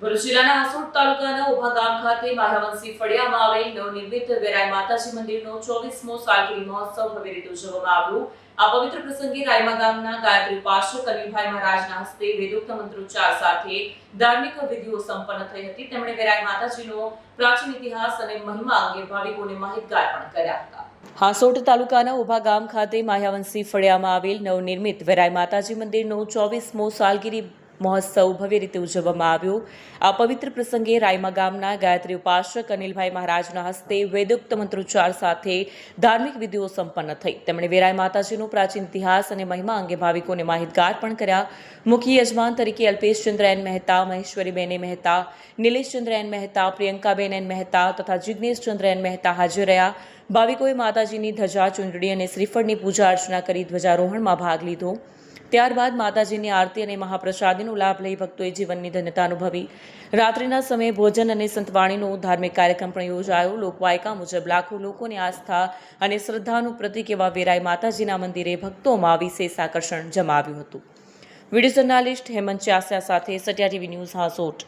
ભરૂચ જિલ્લાના હાસોટ તાલુકાના ઉભા ગામ ખાતે માયાવંશી ફળિયામાં આવેલ નવનિર્મિત વેરાઈ માતાજી મંદિરનો 24મો સાલગીરી મહોત્સવ ભવ્ય રીતે ઉજવવામાં આવ્યો। આ પવિત્ર પ્રસંગે રાયમા ગામના ગાયત્રી ઉપાસક અનિલભાઈ મહારાજના હસ્તે વેદોક્ત મંત્રોચ્ચાર સાથે ધાર્મિક વિધિઓ સંપન્ન થઈ હતી। તેમણે વેરાઈ માતાજીનો પ્રાચીન ઇતિહાસ અને મહિમા અંગે ભાવિકોને માહિતગાર પણ કર્યા હતા। હાસોટ તાલુકાના ઉભા ગામ ખાતે માયાવંશી ફળિયામાં આવેલ નવનિર્મિત વેરાઈ માતાજી મંદિરનો 24મો સાલગીરી મહોત્સવ ભવ્ય રીતે ઉજવવામાં આવ્યો। આ પવિત્ર પ્રસંગે રાયમા ગામના ગાયત્રી ઉપાસક અનિલભાઈ મહારાજના હસ્તે વેદોક્ત મંત્રોચ્ચાર સાથે ધાર્મિક વિધિઓ સંપન્ન થઈ। તેમણે વેરાઈ માતાજીનો પ્રાચીન ઇતિહાસ અને મહિમા અંગે ભાવિકોને માહિતગાર પણ કર્યા। મુખ્ય યજમાન તરીકે અલ્પેશચંદ્ર એન મહેતા, મહેશ્વરીબેન મહેતા, નિલેશચંદ્ર એન મહેતા, પ્રિયંકાબેન એન મહેતા તથા જિજ્ઞેશચંદ્ર એન મહેતા હાજર રહ્યા। ભાવિકોએ માતાજીની ધજા, ચૂંદડી અને શ્રીફળની પૂજા અર્ચના કરી ધ્વજારોહણમાં ભાગ લીધો। ત્યારબાદ માતાજીની આરતી અને મહાપ્રસાદીનો લાભ લઈ ભક્તોએ જીવનની ધન્યતા અનુભવી। રાત્રિના સમયે ભોજન અને સંતવાણીનો ધાર્મિક કાર્યક્રમ પણ યોજાયો। લોકવાયકા મુજબ લાખો લોકોની આસ્થા અને શ્રદ્ધાનું પ્રતીક એવા વેરાઈ માતાજીના મંદિરે ભક્તોમાં વિશેષ આકર્ષણ જમાવ્યું હતું। વિડીયો જર્નાલિસ્ટ હેમંત ચાસિયા સાથે સત્યા ટીવી ન્યૂઝ હાસોટ।